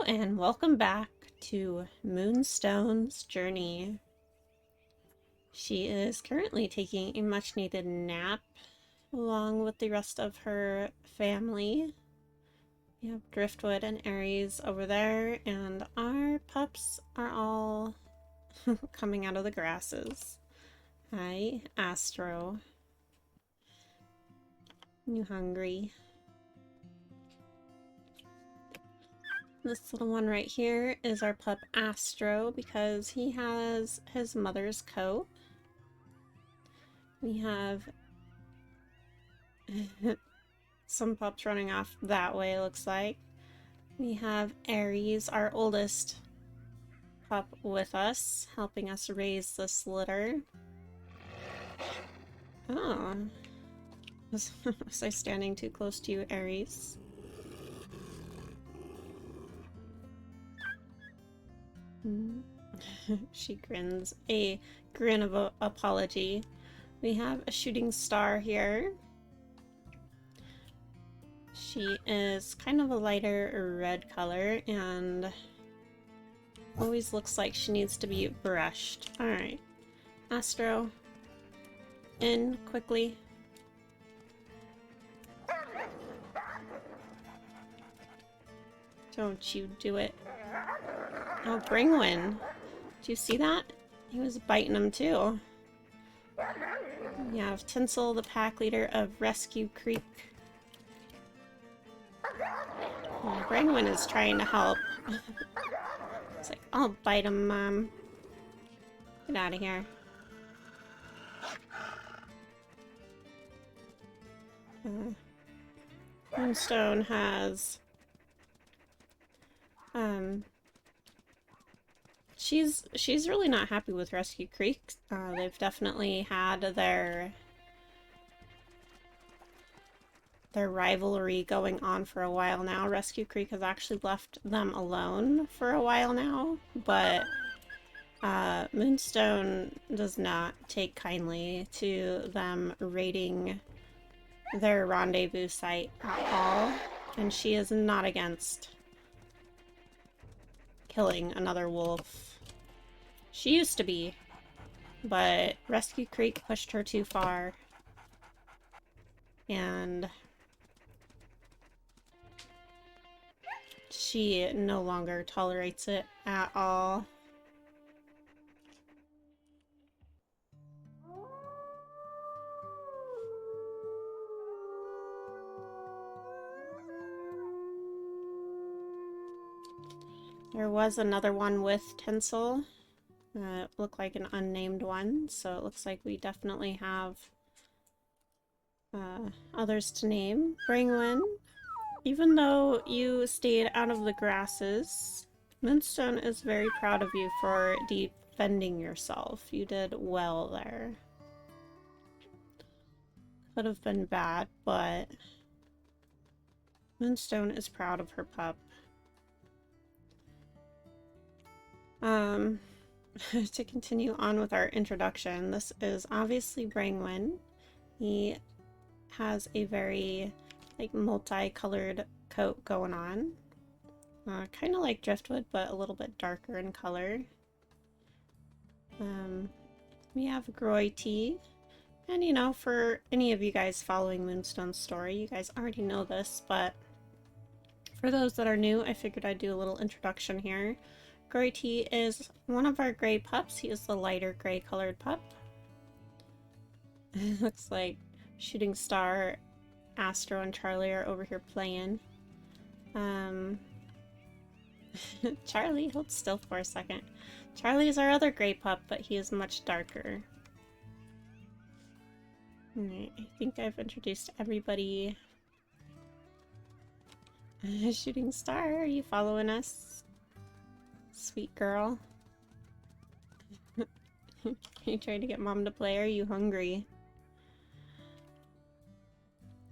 And welcome back to Moonstone's journey. She is currently taking a much needed nap along with the rest of her family. We have Driftwood and Aries over there, and our pups are all coming out of the grasses. Hi, Astro. You hungry? This little one right here is our pup Astro because he has his mother's coat. We have some pups running off that way, looks like. We have Aries, our oldest pup, with us, helping us raise this litter. Oh. Was I standing too close to you, Aries? She grins a grin of apology. We have a shooting star here. She is kind of a lighter red color and always looks like she needs to be brushed. Alright. Astro, in quickly. Don't you do it. Oh, Bringwin. Do you see that? He was biting him too. We have Tinsel, the pack leader of Rescue Creek. Oh, Bringwin is trying to help. It's like, I'll bite him, Mom. Get out of here. Moonstone has... She's really not happy with Rescue Creek. They've definitely had their rivalry going on for a while now. Rescue Creek has actually left them alone for a while now, but Moonstone does not take kindly to them raiding their rendezvous site at all, and she is not against killing another wolf. She used to be, but Rescue Creek pushed her too far, and she no longer tolerates it at all. There was another one with Tinsel. It looked like an unnamed one, so it looks like we definitely have others to name. Bringwin, even though you stayed out of the grasses, Moonstone is very proud of you for defending yourself. You did well there. Could have been bad, but Moonstone is proud of her pup. To continue on with our introduction, this is obviously Bringwin. He has a very multicolored coat going on. Kind of like Driftwood, but a little bit darker in color. We have Groity. And you know, for any of you guys following Moonstone's story, you guys already know this, but for those that are new, I figured I'd do a little introduction here. Groity is one of our gray pups. He is the lighter gray colored pup. Looks like Shooting Star, Astro, and Charlie are over here playing. Charlie, hold still for a second. Charlie is our other gray pup, but he is much darker. Alright, I think I've introduced everybody. Shooting Star, are you following us? Sweet girl. You trying to get Mom to play? Are you hungry?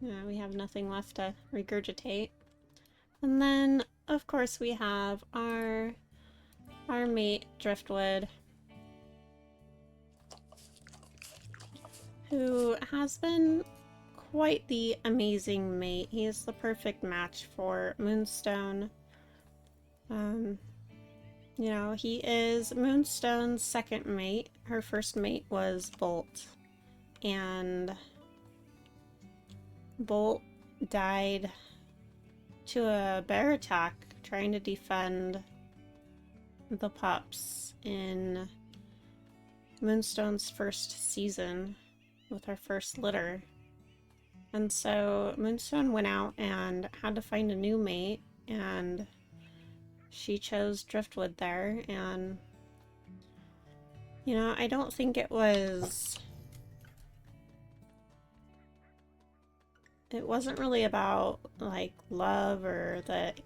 Yeah, we have nothing left to regurgitate. And then, of course, we have our mate, Driftwood, who has been quite the amazing mate. He is the perfect match for Moonstone. Um, you know, he is Moonstone's second mate. Her first mate was Bolt, and Bolt died to a bear attack trying to defend the pups in Moonstone's first season with her first litter. And so Moonstone went out and had to find a new mate, and she chose Driftwood there. And you know, I don't think it wasn't really about like love or that,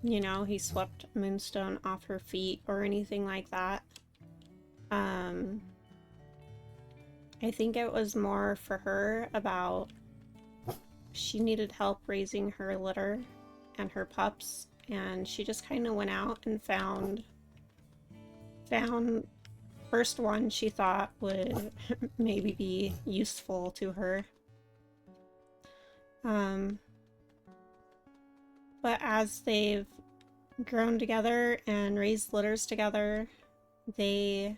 you know, he swept Moonstone off her feet or anything like that. I think it was more for her about she needed help raising her litter and her pups, and she just kind of went out and found first one she thought would maybe be useful to her. But as they've grown together and raised litters together, they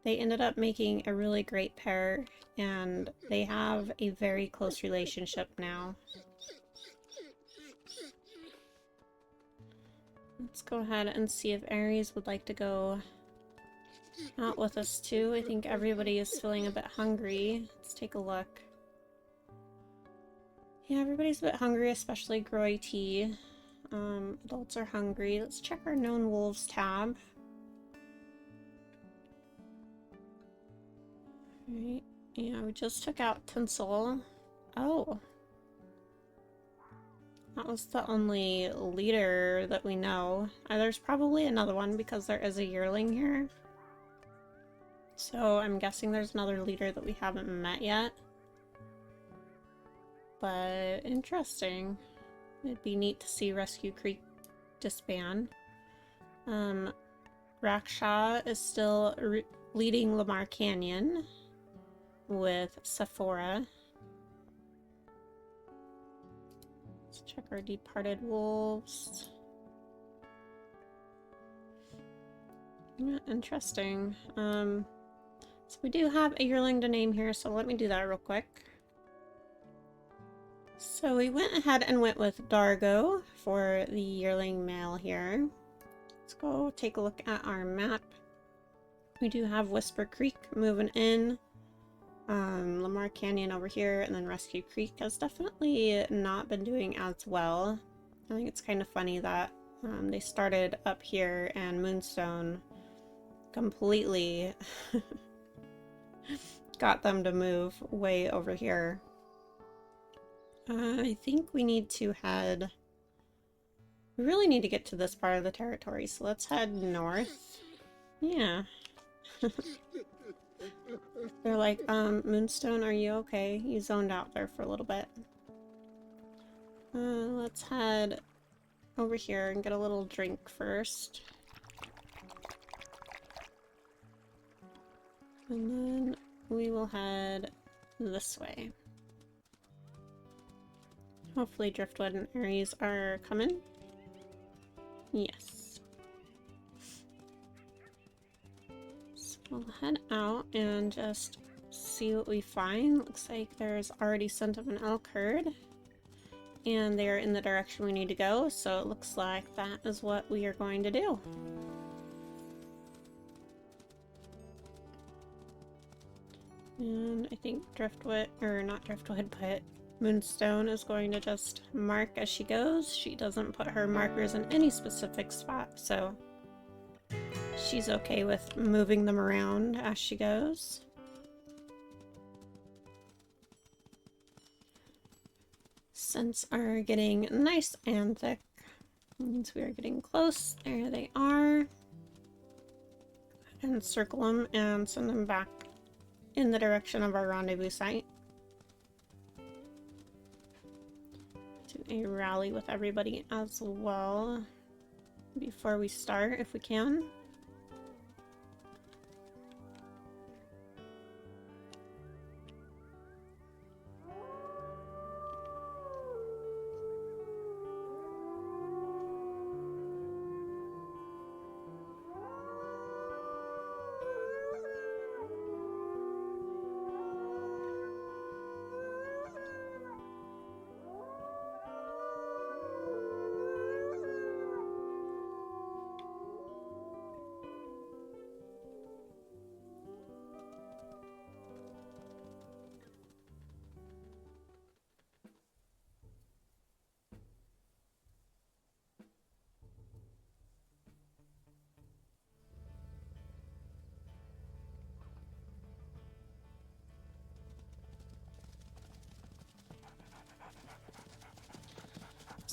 ended up making a really great pair, and they have a very close relationship now. Let's go ahead and see if Aries would like to go out with us too. I think everybody is feeling a bit hungry. Let's take a look. Yeah, everybody's a bit hungry, especially Groy T. Adults are hungry. Let's check our known wolves tab. Right. Yeah, we just took out Tinsel. Oh. That was the only leader that we know. There's probably another one because there is a yearling here. So I'm guessing there's another leader that we haven't met yet. But interesting. It'd be neat to see Rescue Creek disband. Raksha is still leading Lamar Canyon with Sephora. Let's check our departed wolves. Yeah, interesting. So we do have a yearling to name here, so let me do that real quick. So we went ahead and went with Dargo for the yearling male here. Let's go take a look at our map. We do have Whisper Creek moving in. Lamar Canyon over here, and then Rescue Creek has definitely not been doing as well. I think it's kind of funny that they started up here and Moonstone completely got them to move way over here. I think we need to head... We really need to get to this part of the territory, so let's head north. Yeah. They're like, Moonstone, are you okay? You zoned out there for a little bit. Let's head over here and get a little drink first. And then we will head this way. Hopefully Driftwood and Aries are coming. Yes. So we'll head out and just see what we find. Looks like there's already scent of an elk herd. And they're in the direction we need to go, so it looks like that is what we are going to do. And I think Driftwood, or not Driftwood, but Moonstone is going to just mark as she goes. She doesn't put her markers in any specific spot, so she's okay with moving them around as she goes. Scents are getting nice and thick. Means we are getting close. There they are. And circle them and send them back in the direction of our rendezvous site. Do a rally with everybody as well before we start, if we can.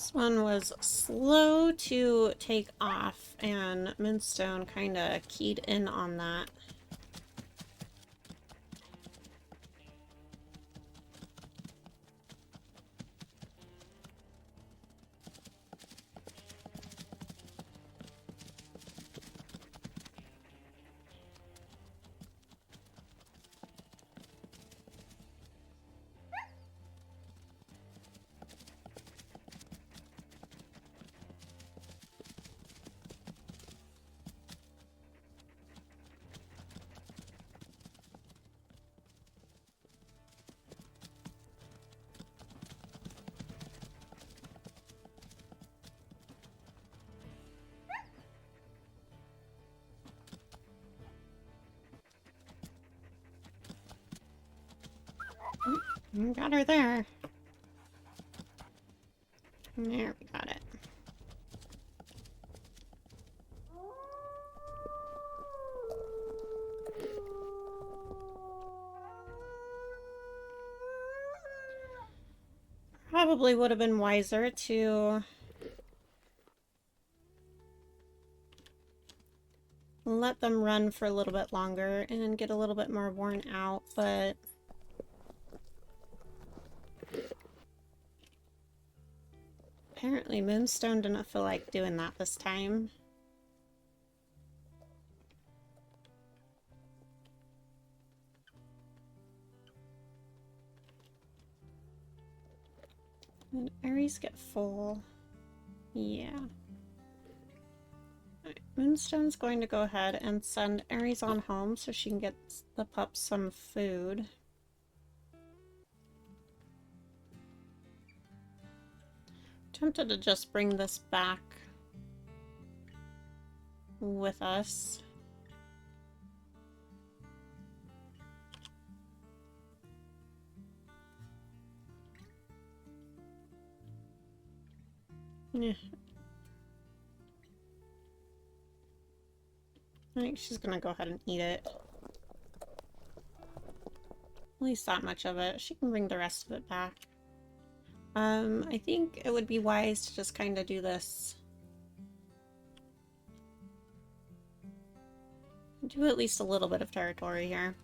This one was slow to take off, and Moonstone kind of keyed in on that. Got her there. There, we got it. Probably would have been wiser to let them run for a little bit longer and get a little bit more worn out, but apparently Moonstone didn't feel like doing that this time. And Aries get full. Yeah. Right. Moonstone's going to go ahead and send Aries on home so she can get the pups some food. Tempted to just bring this back with us. Yeah. I think she's gonna go ahead and eat it. At least that much of it. She can bring the rest of it back. I think it would be wise to just kind of do this. Do at least a little bit of territory here.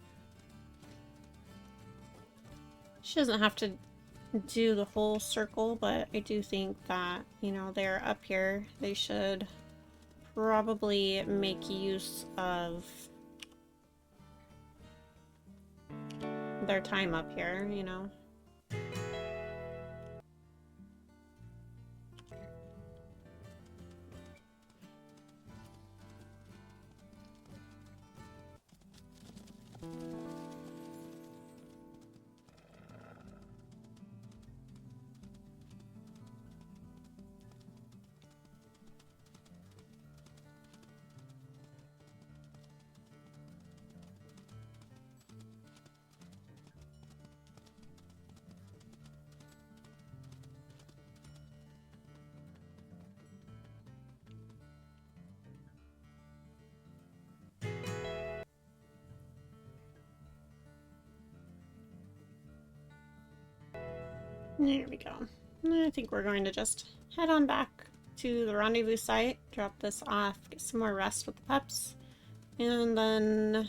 She doesn't have to do the whole circle, but I do think that, you know, they're up here. They should probably make use of their time up here, you know. There we go. I think we're going to just head on back to the rendezvous site, drop this off, get some more rest with the pups, and then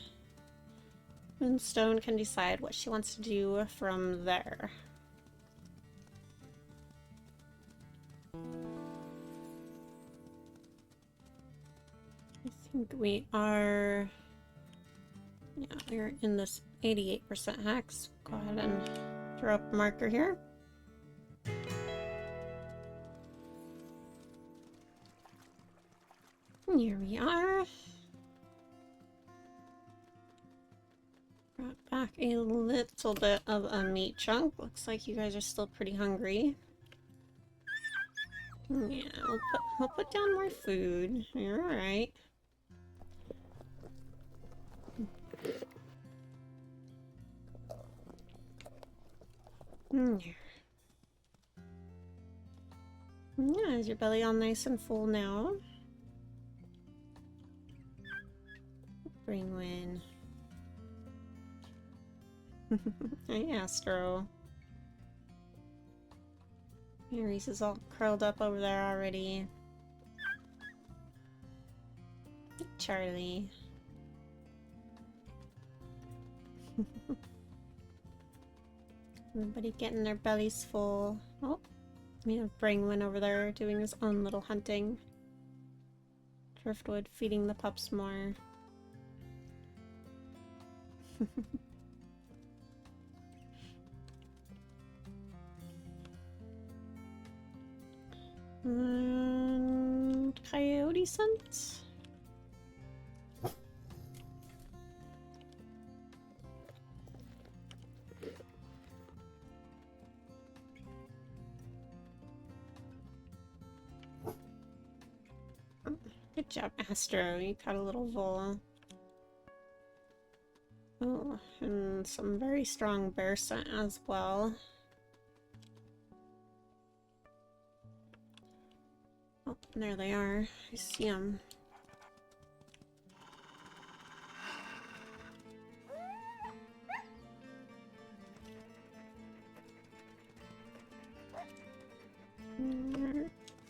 Moonstone can decide what she wants to do from there. I think we are... yeah, we're in this 88% hex. Go ahead and throw up a marker here. Here we are. Brought back a little bit of a meat chunk. Looks like you guys are still pretty hungry. Yeah, we'll put down more food. You're alright. Yeah, is your belly all nice and full now? Bringwin. Hey, Astro. Reese is all curled up over there already. Charlie. Everybody getting their bellies full. Oh, we have Brangwyn over there doing his own little hunting. Driftwood feeding the pups more. And coyote scent. Good job, Astro. You caught a little vole. Oh, and some very strong bear scent as well. Oh, there they are. I see them.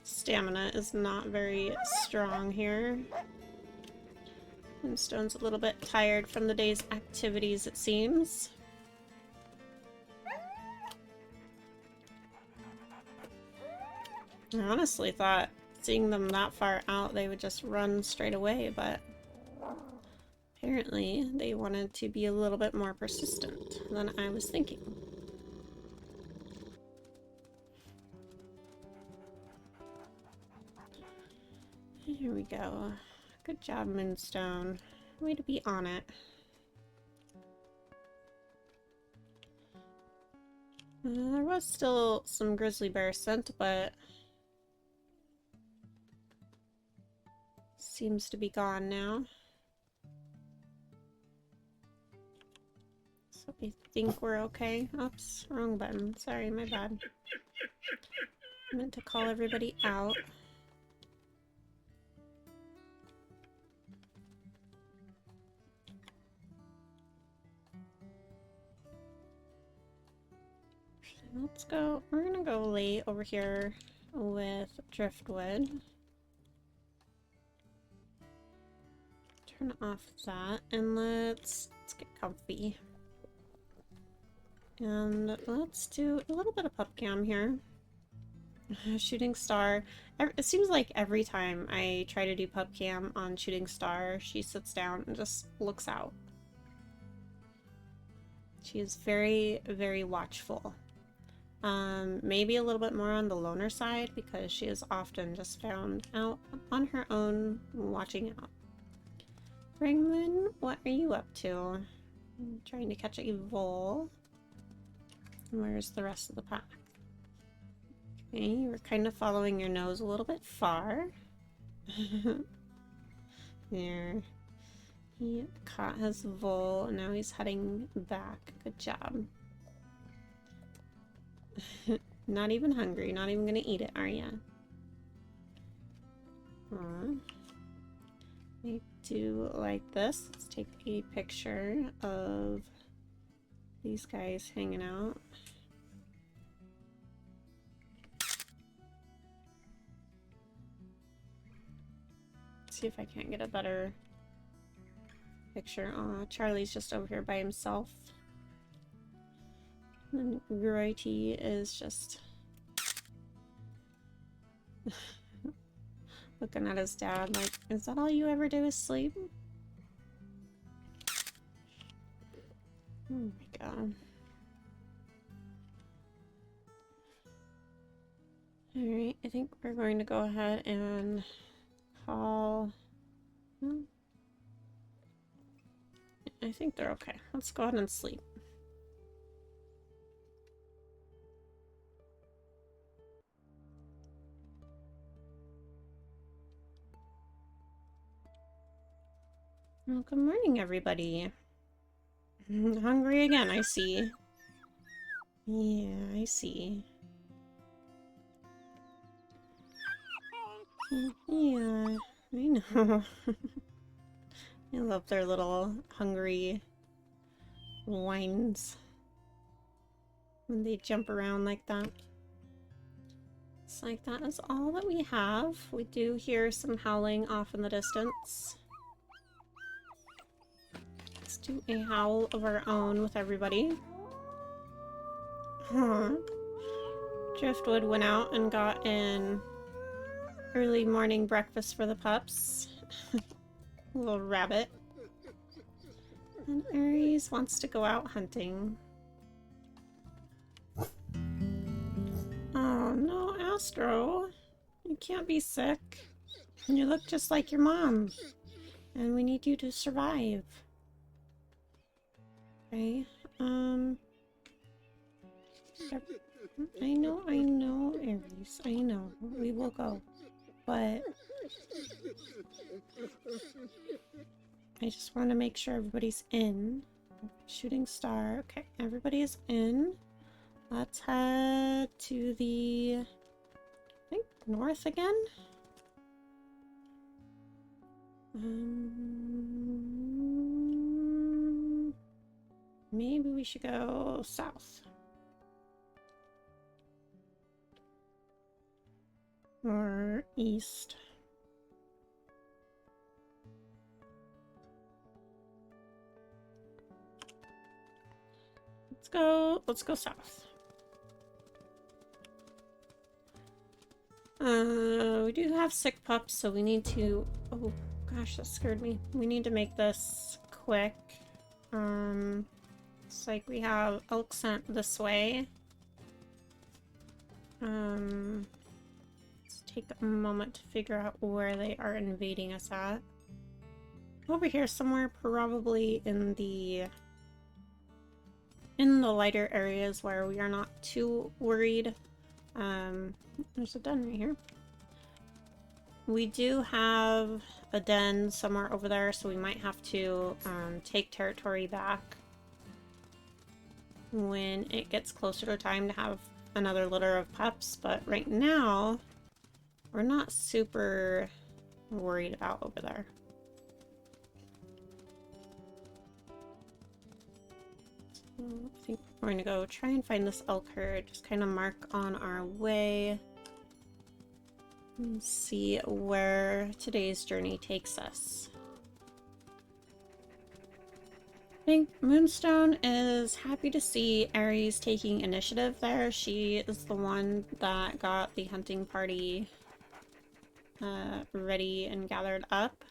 Stamina is not very strong here. Moonstone's a little bit tired from the day's activities, it seems. I honestly thought seeing them that far out they would just run straight away, but apparently they wanted to be a little bit more persistent than I was thinking. Here we go. Good job, Moonstone. Way to be on it. There was still some grizzly bear scent, but seems to be gone now. So I think we're okay. Oops, wrong button. Sorry, my bad. I meant to call everybody out. Let's go. We're gonna go lay over here with Driftwood. Turn off that and let's get comfy. And let's do a little bit of pup cam here. Shooting Star. It seems like every time I try to do pup cam on Shooting Star, she sits down and just looks out. She is very, very watchful. Maybe a little bit more on the loner side because she is often just found out on her own watching out. Brangwyn, what are you up to? I'm trying to catch a vole. Where's the rest of the pack? Okay, you were kind of following your nose a little bit far. There. He caught his vole and now he's heading back. Good job. Not even hungry, not even gonna eat it, are ya? I do like this. Let's take a picture of these guys hanging out. Let's see if I can't get a better picture. Aw, Charlie's just over here by himself. And Grody is just looking at his dad like, is that all you ever do is sleep? Oh my god. Alright, I think we're going to go ahead and call... I think they're okay. Let's go ahead and sleep. Well, good morning, everybody. Hungry again, I see. Yeah, I see. Yeah, I know. I love their little hungry whines when they jump around like that. Looks like that is all that we have. We do hear some howling off in the distance. Let's do a howl of our own with everybody. Driftwood went out and got an early morning breakfast for the pups. Little rabbit. And Aries wants to go out hunting. Oh no, Astro. You can't be sick. You look just like your mom. And we need you to survive. Okay, I know, Aries. I know. We will go. But I just want to make sure everybody's in. Shooting star. Okay, everybody is in. Let's head to the, I think, north again? Maybe we should go south. Or east. Let's go south. We do have sick pups, so we need to, oh gosh, that scared me. We need to make this quick. It's like we have elk scent this way. Let's take a moment to figure out where they are invading us at. Over here somewhere, probably in the lighter areas where we are not too worried. There's a den right here. We do have a den somewhere over there, so we might have to take territory back when it gets closer to time to have another litter of pups, but right now we're not super worried about over there. So I think we're going to go try and find this elk herd, just kind of mark on our way and see where today's journey takes us. I think Moonstone is happy to see Aries taking initiative there. She is the one that got the hunting party ready and gathered up.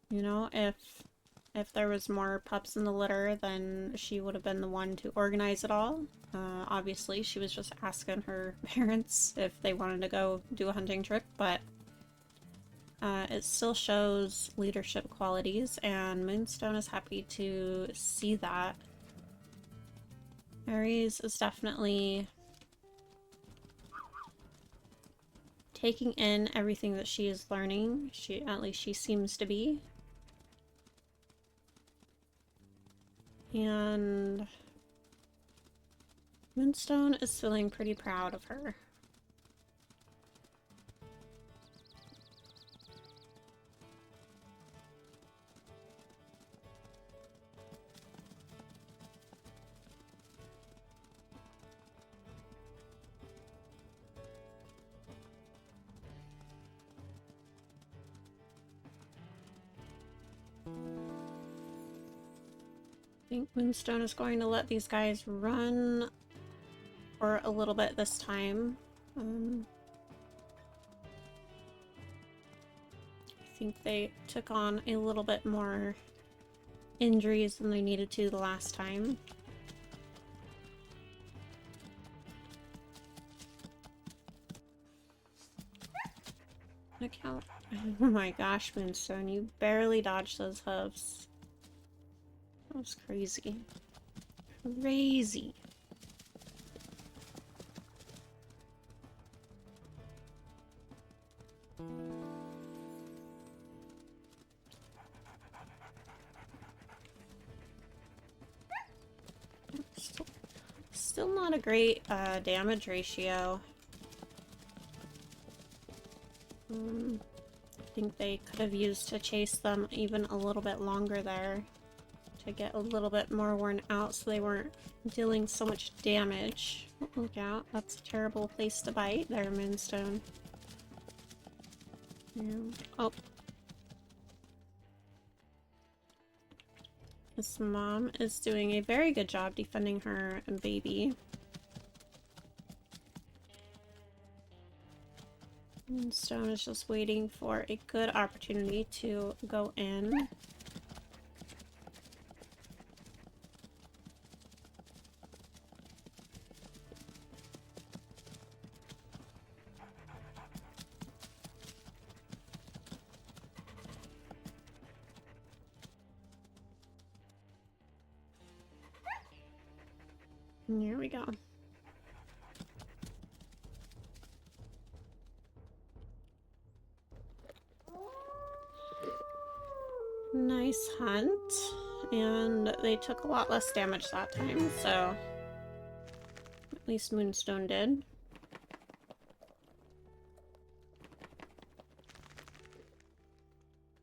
You know, if there was more pups in the litter, then she would have been the one to organize it all. Obviously, she was just asking her parents if they wanted to go do a hunting trip, but it still shows leadership qualities, and Moonstone is happy to see that. Aries is definitely taking in everything that she is learning. At least she seems to be. And Moonstone is feeling pretty proud of her. I think Moonstone is going to let these guys run for a little bit this time. I think they took on a little bit more injuries than they needed to the last time. Look how... Oh my gosh, Moonstone, you barely dodged those hooves. That was crazy. Crazy. Still not a great damage ratio. I think they could have used to chase them even a little bit longer there to get a little bit more worn out so they weren't dealing so much damage. Oh, look out, that's a terrible place to bite there, Moonstone. Yeah. Oh. This mom is doing a very good job defending her baby. Moonstone is just waiting for a good opportunity to go in. Here we go. Nice hunt, and they took a lot less damage that time, so at least Moonstone did.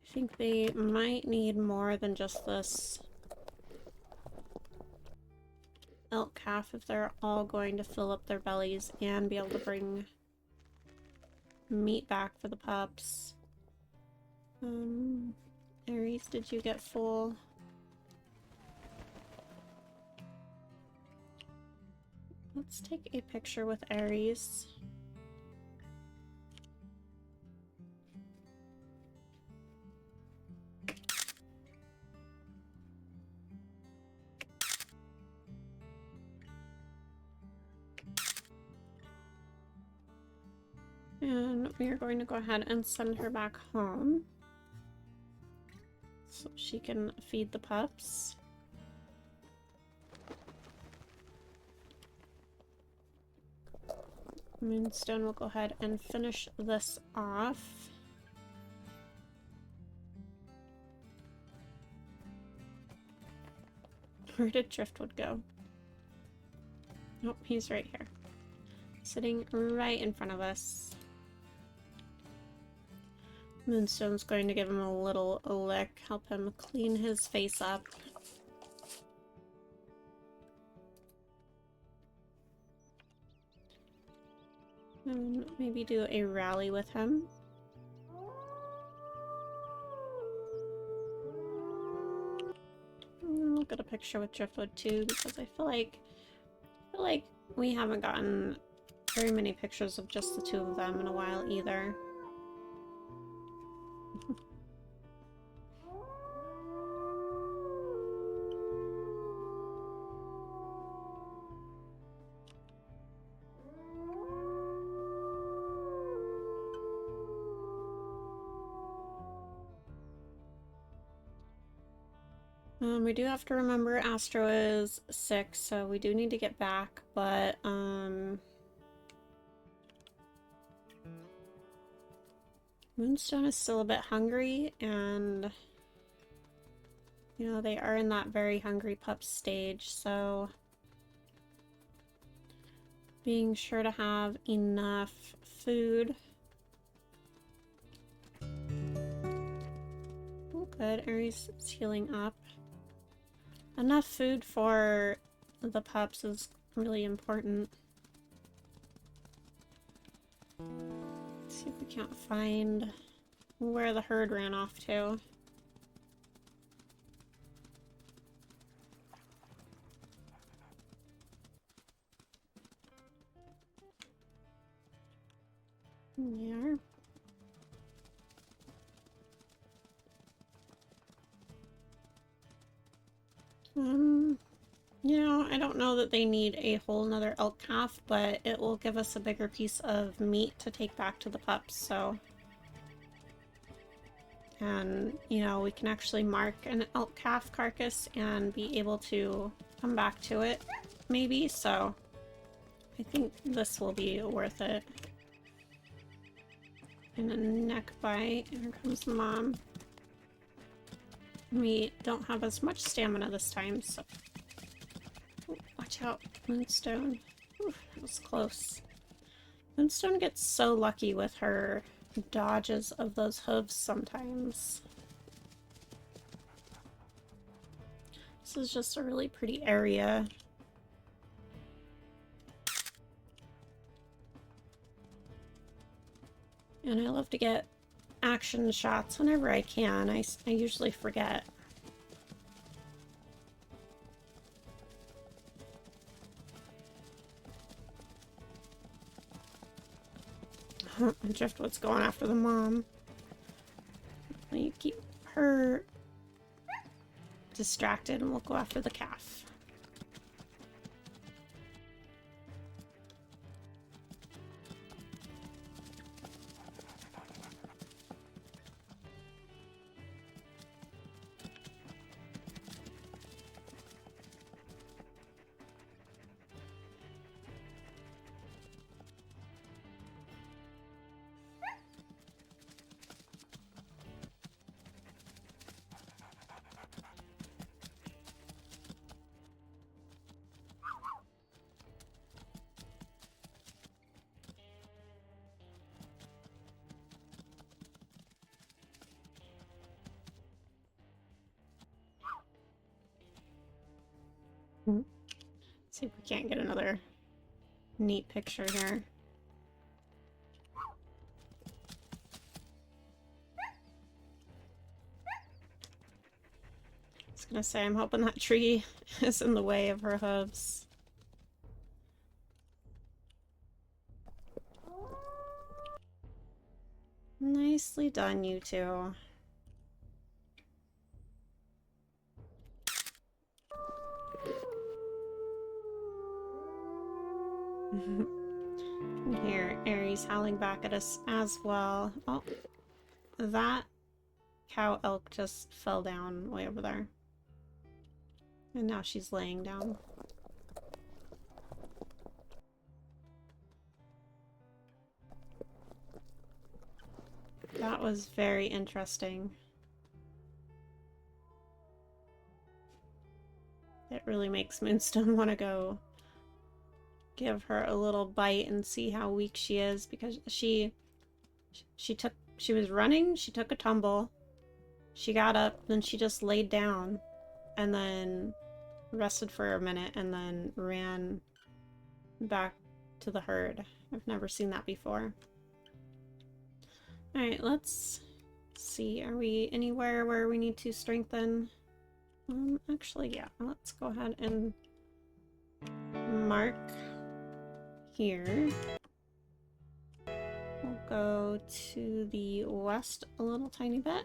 I think they might need more than just this elk calf if they're all going to fill up their bellies and be able to bring meat back for the pups. Aries, did you get full? Let's take a picture with Aries. And we are going to go ahead and send her back home so she can feed the pups. Moonstone will go ahead and finish this off. Where did Driftwood go? Oh, he's right here. Sitting right in front of us. Moonstone's going to give him a little lick, help him clean his face up. And maybe do a rally with him. I'll get a picture with Driftwood too, because I feel like we haven't gotten very many pictures of just the two of them in a while either. We do have to remember Astro is sick, so we do need to get back, but Moonstone is still a bit hungry, and you know, they are in that very hungry pup stage, so being sure to have enough food. Oh, good. Aries is healing up. Enough food for the pups is really important. Let's see if we can't find where the herd ran off to. There. You know, I don't know that they need a whole nother elk calf, but it will give us a bigger piece of meat to take back to the pups, so. And, you know, we can actually mark an elk calf carcass and be able to come back to it, maybe, so I think this will be worth it. And a neck bite. Here comes the mom. We don't have as much stamina this time, so... Oh, watch out, Moonstone. Ooh, that was close. Moonstone gets so lucky with her dodges of those hooves sometimes. This is just a really pretty area. And I love to get action shots whenever I can. I usually forget. Driftwood's going after the mom. You keep her distracted and we'll go after the calf. See if we can't get another neat picture here. I was gonna say, I'm hoping that tree is in the way of her hooves. Nicely done, you two. Here, Aries howling back at us as well. Oh, that cow elk just fell down way over there. And now she's laying down. That was very interesting. It really makes Moonstone want to go give her a little bite and see how weak she is, because she was running, she took a tumble, she got up, then she just laid down and then rested for a minute and then ran back to the herd. I've never seen that before. Alright, let's see. Are we anywhere where we need to strengthen? Actually, yeah. Let's go ahead and mark here. We'll go to the west a little tiny bit.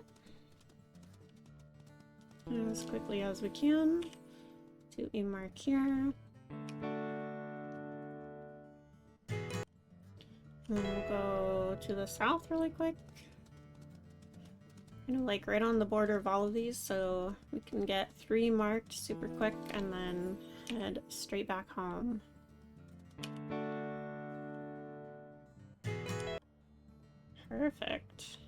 As quickly as we can. Do a mark here. And we'll go to the south really quick. Kind of like right on the border of all of these, so we can get 3 marked super quick and then head straight back home. Perfect.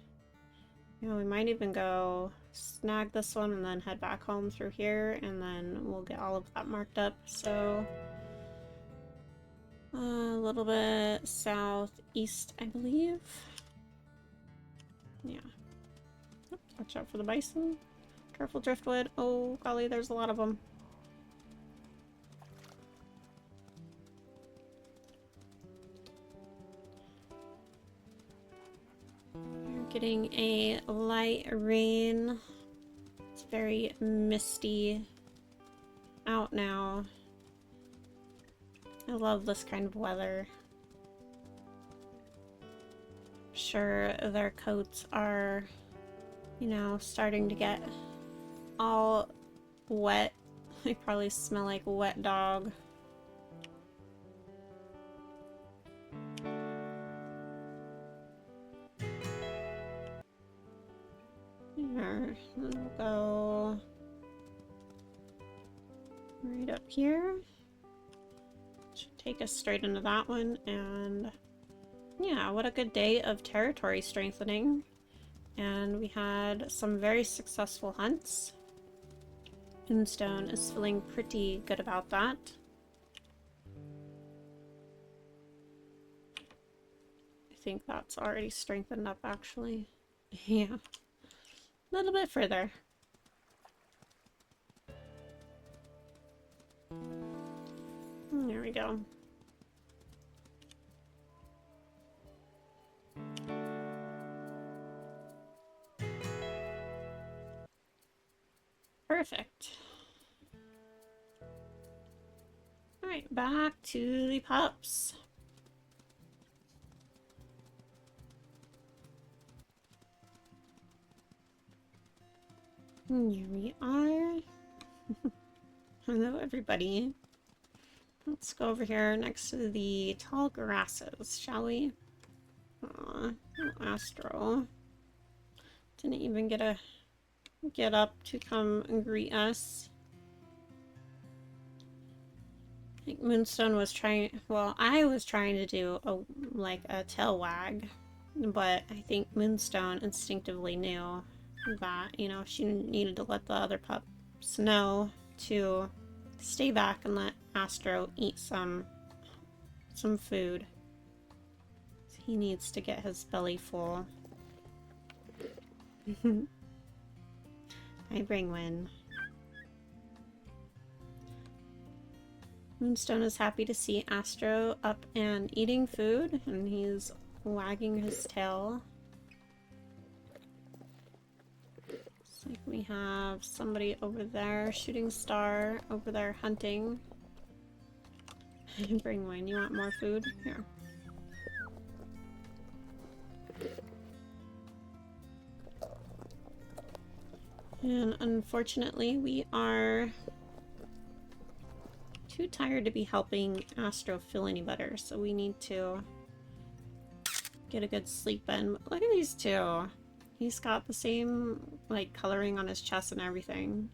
You know, we might even go snag this one and then head back home through here, and then we'll get all of that marked up. So a little bit southeast, I believe. Yeah. Oops, watch out for the bison. Careful, driftwood. Oh, golly, there's a lot of them. We're getting a light rain. It's very misty out now. I love this kind of weather. Sure, their coats are, you know, starting to get all wet. They probably smell like a wet dog. Here, we'll go right up here. Should take us straight into that one, and yeah, what a good day of territory strengthening. And we had some very successful hunts. Moonstone is feeling pretty good about that. I think that's already strengthened up, actually. Yeah. A little bit further. There we go. Perfect. Alright, back to the pups. Here we are. Hello, everybody. Let's go over here next to the tall grasses, shall we? Aw, Astro. Didn't even get up to come and greet us. I think Moonstone was trying, well, I was trying to do a tail wag, but I think Moonstone instinctively knew that, you know, she needed to let the other pups know to stay back and let Astro eat some food. He needs to get his belly full. Hi, Bringwin. Moonstone is happy to see Astro up and eating food, and he's wagging his tail. Looks like we have somebody over there, Shooting Star over there hunting. Bringwin, you want more food? Here. And unfortunately, we are too tired to be helping Astro feel any better, so we need to get a good sleep in. Look at these two. He's got the same, like, coloring on his chest and everything.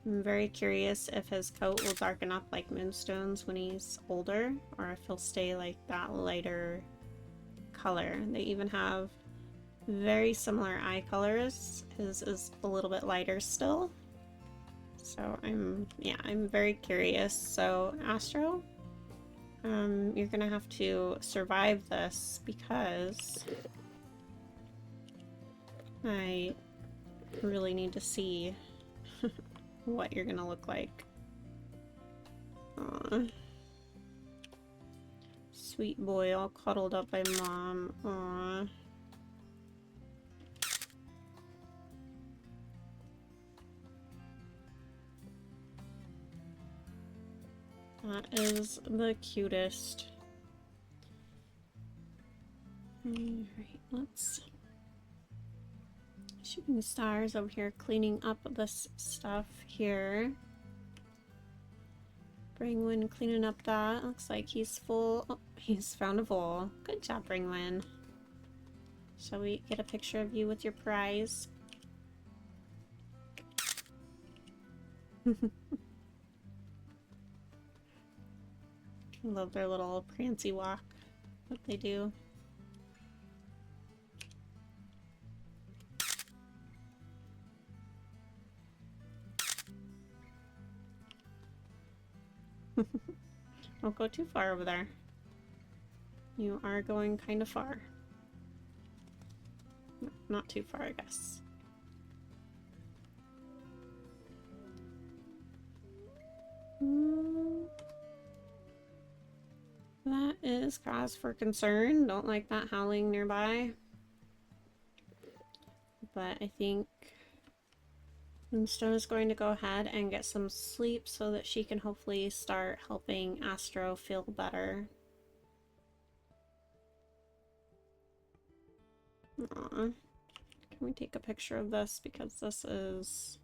I'm very curious if his coat will darken up like Moonstone's when he's older, or if he'll stay like that lighter color. They even have very similar eye colors. His is a little bit lighter still. So I'm very curious. So Astro, you're gonna have to survive this because I really need to see what you're gonna look like. Aww. Sweet boy, all cuddled up by mom. Aww. That is the cutest. Alright, let's... Shooting Stars over here cleaning up this stuff here. Bringwin cleaning up that. Looks like he's full. Oh, he's found a bowl. Good job, Bringwin. Shall we get a picture of you with your prize? I love their little prancy walk that they do. Don't go too far over there. You are going kind of far. No, not too far, I guess. That is cause for concern. Don't like that howling nearby. But I think Moonstone is going to go ahead and get some sleep so that she can hopefully start helping Astro feel better. Aww. Can we take a picture of this because this is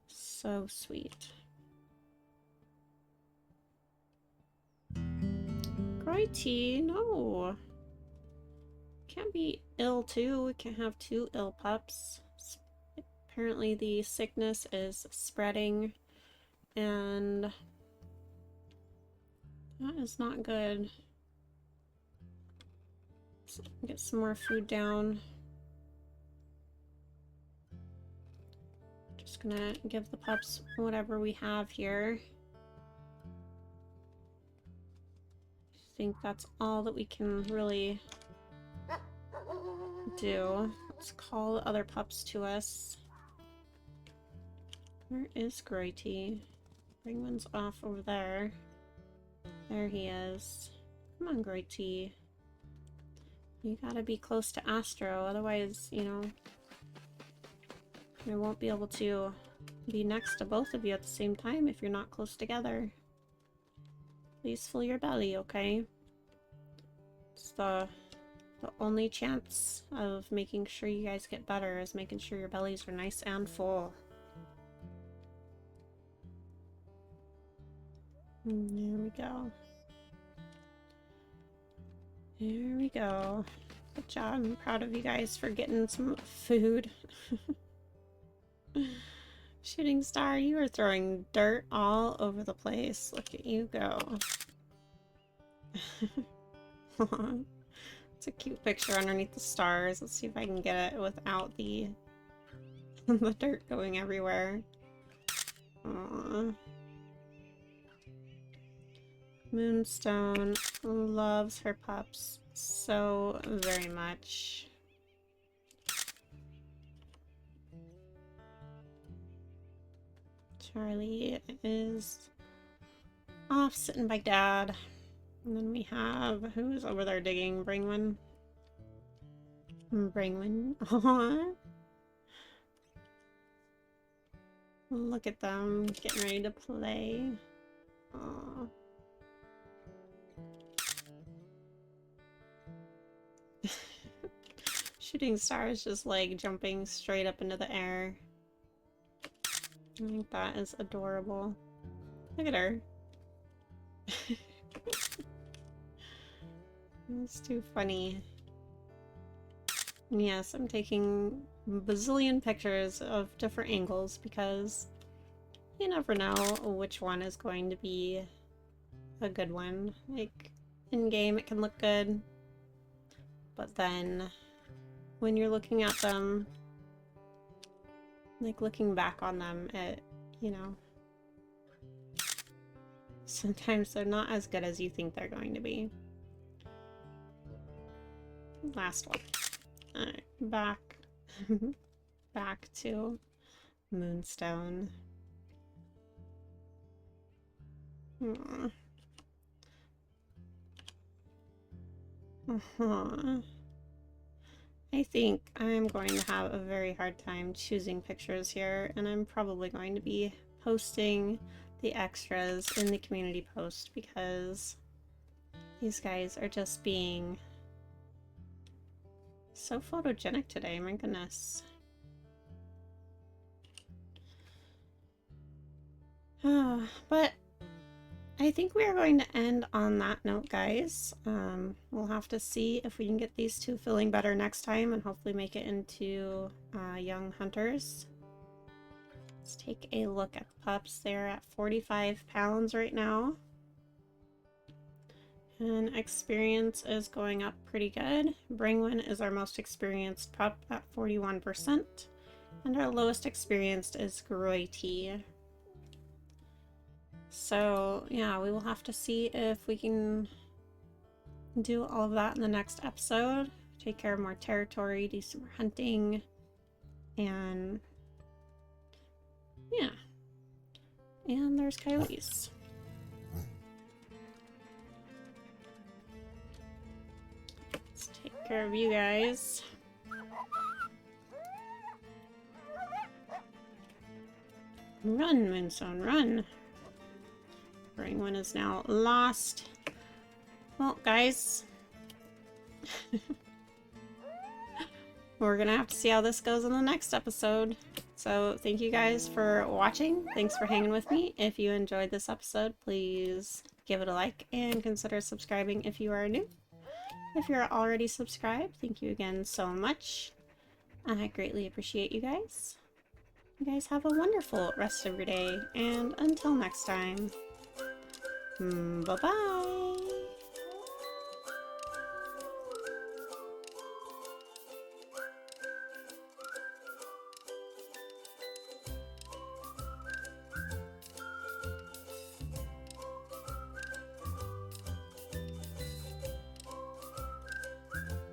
so sweet. Crikey, no. Can't be ill too. We can't have two ill pups. Apparently the sickness is spreading and that is not good. So get some more food down. Just gonna give the pups whatever we have here. I think that's all that we can really do. Let's call the other pups to us. Where is Grody? Ringman's off over there. There he is. Come on, Grody. You gotta be close to Astro, otherwise, you know, I won't be able to be next to both of you at the same time if you're not close together. Please fill your belly, okay? It's the only chance of making sure you guys get better is making sure your bellies are nice and full. There we go. There we go. Good job. I'm proud of you guys for getting some food. Shooting Star, you are throwing dirt all over the place. Look at you go. It's a cute picture underneath the stars. Let's see if I can get it without the the dirt going everywhere. Aww. Moonstone loves her pups so very much. Charlie is off sitting by Dad. And then we have, who's over there digging? Bringwin? Bringwin. Aww. Look at them getting ready to play. Aww. Shooting Star is just like jumping straight up into the air. I think that is adorable. Look at her. It's too funny. And yes, I'm taking a bazillion pictures of different angles because you never know which one is going to be a good one. Like, in game it can look good, but then when you're looking at them, like looking back on them, it, you know, sometimes they're not as good as you think they're going to be. Last one. Alright, back to Moonstone. Aww. I think I'm going to have a very hard time choosing pictures here, and I'm probably going to be posting the extras in the community post because these guys are just being so photogenic today, my goodness. But I think we are going to end on that note, guys. We'll have to see if we can get these two feeling better next time and hopefully make it into young hunters. Let's take a look at the pups. They're at 45 pounds right now. And experience is going up pretty good. Bringwin is our most experienced pup at 41%. And our lowest experienced is Grody. So, yeah, we will have to see if we can do all of that in the next episode. Take care of more territory, do some more hunting, and yeah. And there's coyotes. Let's take care of you guys. Run, Moonstone, run! Bringwin is now lost. Well, guys, we're gonna have to see how this goes in the next episode. So thank you guys for watching. Thanks for hanging with me. If you enjoyed this episode, please give it a like and consider subscribing if you are new. If you're already subscribed, thank you again so much. I greatly appreciate you guys. You guys have a wonderful rest of your day, and until next time. Bye-bye!